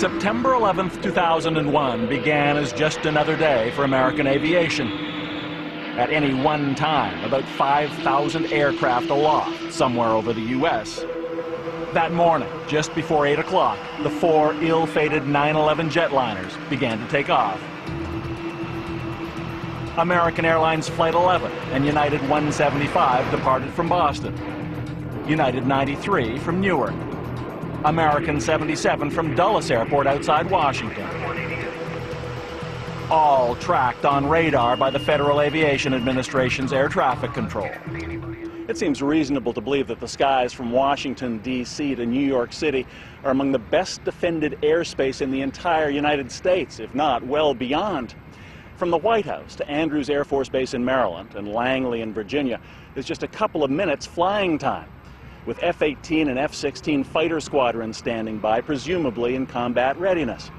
September 11th, 2001 began as just another day for American aviation. At any one time, about 5,000 aircraft aloft somewhere over the U.S. That morning, just before 8 o'clock, the four ill-fated 9/11 jetliners began to take off. American Airlines Flight 11 and United 175 departed from Boston. United 93 from Newark. American 77 from Dulles Airport outside Washington. All tracked on radar by the Federal Aviation Administration's air traffic control. It seems reasonable to believe that the skies from Washington, D.C. to New York City are among the best defended airspace in the entire United States, if not well beyond. From the White House to Andrews Air Force Base in Maryland and Langley in Virginia is just a couple of minutes flying time, with F-18 and F-16 fighter squadrons standing by, presumably in combat readiness.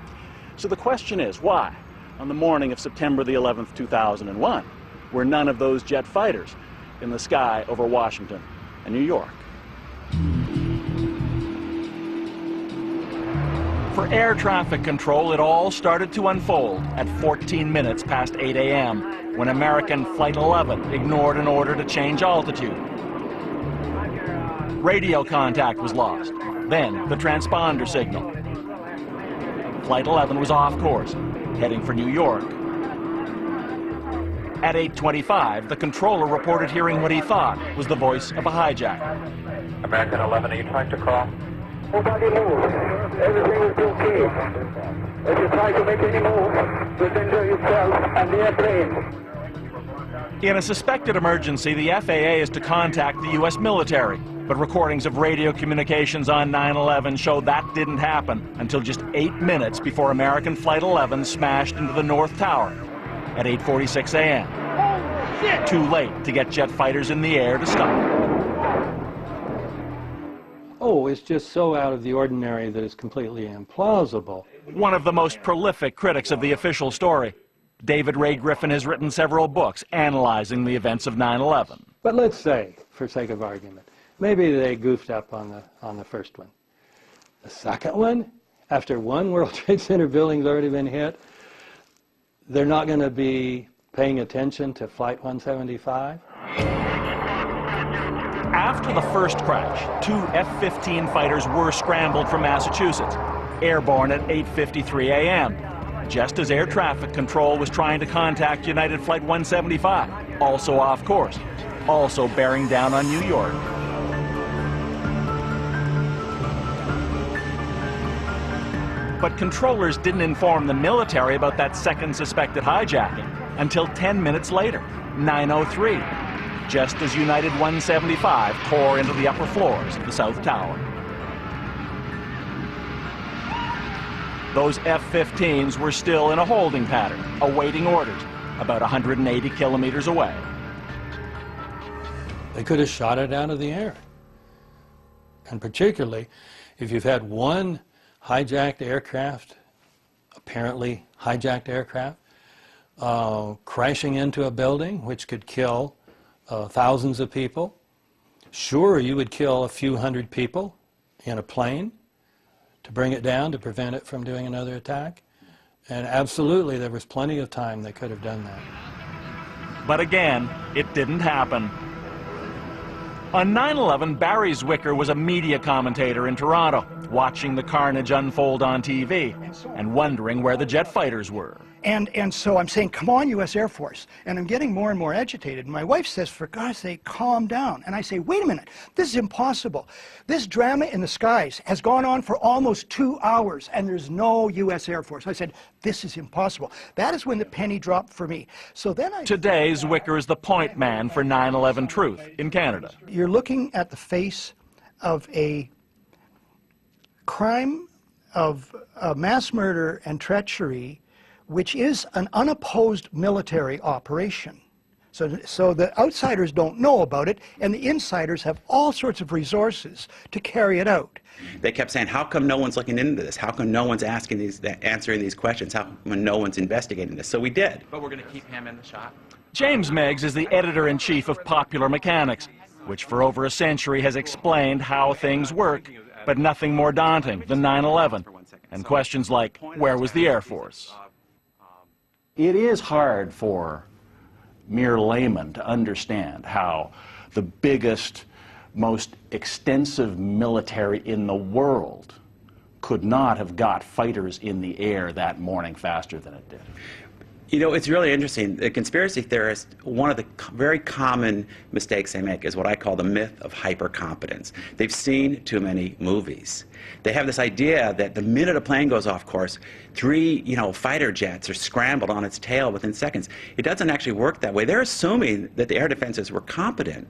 So the question is, why, on the morning of September the 11th, 2001, were none of those jet fighters in the sky over Washington and New York? For air traffic control, it all started to unfold at 14 minutes past 8 a.m. when American Flight 11 ignored an order to change altitude. Radio contact was lost, then the transponder signal. Flight 11 was off course, heading for New York. At 8:25, the controller reported hearing what he thought was the voice of a hijacker. American 11, are you trying to call? Nobody move. Everything is okay. If you try to make any move, you'll injure yourself and the airplane. In a suspected emergency, the FAA is to contact the U.S. military, but recordings of radio communications on 9/11 show that didn't happen until just 8 minutes before American Flight 11 smashed into the North Tower at 8:46 a.m. Too late to get jet fighters in the air to stop. Oh, it's just so out of the ordinary that it's completely implausible. One of the most prolific critics of the official story, David Ray Griffin, has written several books analyzing the events of 9/11. But let's say, for sake of argument, maybe they goofed up on the first one. The second one, after one World Trade Center building's already been hit, they're not going to be paying attention to Flight 175? After the first crash, two F-15 fighters were scrambled from Massachusetts, airborne at 8:53 a.m., just as air traffic control was trying to contact United Flight 175, also off course, also bearing down on New York. But controllers didn't inform the military about that second suspected hijacking until 10 minutes later, 9:03, just as United 175 tore into the upper floors of the South Tower. Those F-15s were still in a holding pattern, awaiting orders, about 180 kilometers away. They could have shot it out of the air. And particularly, if you've had one hijacked aircraft, apparently hijacked aircraft, crashing into a building, which could kill thousands of people. Sure, you would kill a few hundred people in a plane to bring it down, to prevent it from doing another attack. And absolutely, there was plenty of time they could have done that. But again, it didn't happen. On 9/11, Barry Zwicker was a media commentator in Toronto, watching the carnage unfold on TV and wondering where the jet fighters were. And so I'm saying, come on, U.S. Air Force. And I'm getting more and more agitated. And my wife says, for God's sake, calm down. And I say, wait a minute, this is impossible. This drama in the skies has gone on for almost 2 hours, and there's no U.S. Air Force. I said, this is impossible. That is when the penny dropped for me. So then Today, Zwicker is the point man for 9/11 Truth in Canada. You're looking at the face of a crime of mass murder and treachery, which is an unopposed military operation. So the outsiders don't know about it, and the insiders have all sorts of resources to carry it out. They kept saying, how come no one's looking into this? How come no one's answering these questions? How come no one's investigating this? So we did. But we're going to keep him in the shot. James Meigs is the editor-in-chief of Popular Mechanics, which for over a century has explained how things work, but nothing more daunting than 9/11. And questions like, where was the Air Force? It is hard for mere laymen to understand how the biggest, most extensive military in the world could not have got fighters in the air that morning faster than it did. You know, it's really interesting. The conspiracy theorists, one of the very common mistakes they make is what I call the myth of hypercompetence. They've seen too many movies. They have this idea that the minute a plane goes off course, 3, fighter jets are scrambled on its tail within seconds. It doesn't actually work that way. They're assuming that the air defenses were competent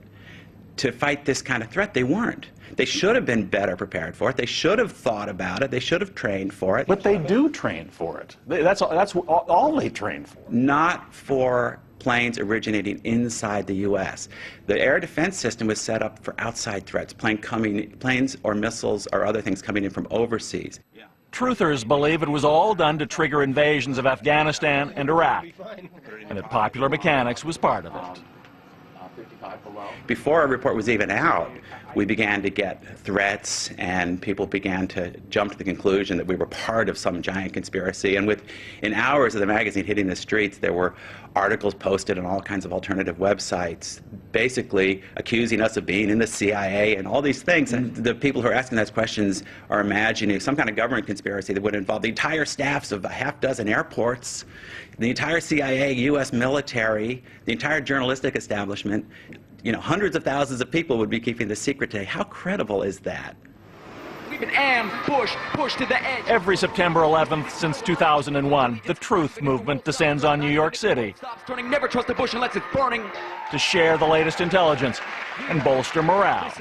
to fight this kind of threat. They weren't. They should have been better prepared for it. They should have thought about it. They should have trained for it. But they do train for it. That's all they train for. Not for planes originating inside the U.S. The air defense system was set up for outside threats, planes or missiles or other things coming in from overseas. Truthers believe it was all done to trigger invasions of Afghanistan and Iraq, and that popular mechanics was part of it. Before our report was even out, we began to get threats, and people began to jump to the conclusion that we were part of some giant conspiracy. And within hours of the magazine hitting the streets, there were articles posted on all kinds of alternative websites, basically accusing us of being in the CIA and all these things. And the people who are asking those questions are imagining some kind of government conspiracy that would involve the entire staffs of a half-dozen airports, the entire CIA, U.S. military, the entire journalistic establishment. Hundreds of thousands of people would be keeping the secret today. How credible is that? We've been pushed to the edge. Every September 11th since 2001, the Truth Movement descends on New York City Stops turning, never trust a bush unless it's burning. to share the latest intelligence and bolster morale.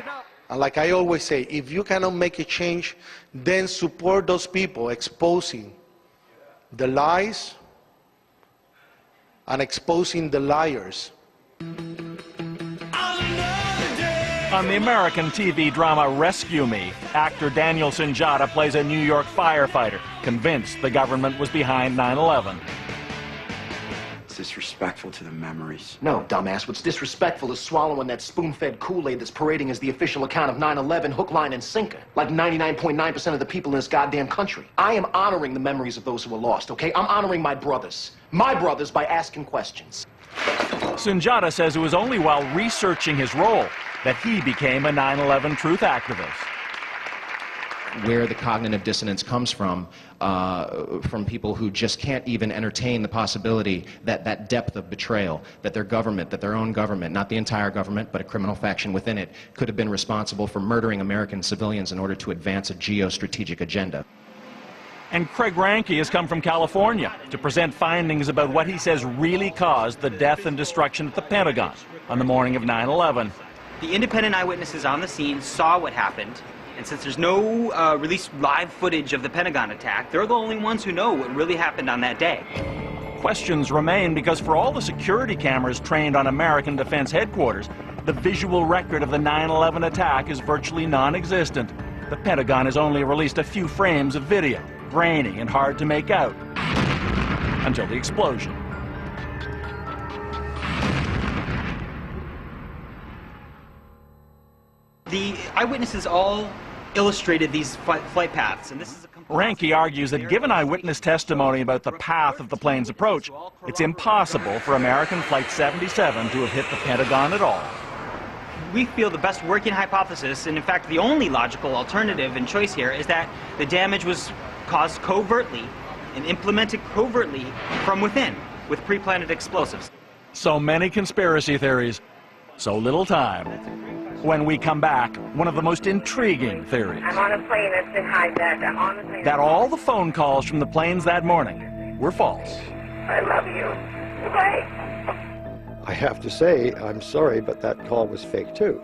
And like I always say, if you cannot make a change, then support those people exposing the lies and exposing the liars. On the American TV drama Rescue Me, actor Daniel Sunjata plays a New York firefighter, convinced the government was behind 9/11. It's disrespectful to the memories. No, dumbass. What's disrespectful is swallowing that spoon-fed Kool-Aid that's parading as the official account of 9/11 hook, line, and sinker. Like 99.9% of the people in this goddamn country. I am honoring the memories of those who were lost, okay? I'm honoring my brothers. My brothers by asking questions. Sunjata says it was only while researching his role that he became a 9/11 truth activist. Where the cognitive dissonance comes from people who just can't even entertain the possibility that depth of betrayal, that their government, that their own government, not the entire government, but a criminal faction within it, could have been responsible for murdering American civilians in order to advance a geostrategic agenda. And Craig Ranke has come from California to present findings about what he says really caused the death and destruction at the Pentagon on the morning of 9/11. The independent eyewitnesses on the scene saw what happened, and since there's no released live footage of the Pentagon attack, they're the only ones who know what really happened on that day. Questions remain because for all the security cameras trained on American Defense Headquarters, the visual record of the 9/11 attack is virtually non-existent. The Pentagon has only released a few frames of video, grainy and hard to make out, until the explosion. The eyewitnesses all illustrated these flight paths, and this is a Ranke argues that given eyewitness testimony about the path of the plane's approach, it's impossible for American Flight 77 to have hit the Pentagon at all. We feel the best working hypothesis, and in fact the only logical alternative and choice here, is that the damage was caused covertly and implemented covertly from within with pre-planted explosives. So many conspiracy theories, so little time. When we come back, one of the most intriguing theories. I'm on a plane that's been hijacked. I'm on a plane. That all the phone calls from the planes that morning were false. I love you. Bye. I have to say, I'm sorry, but that call was fake too.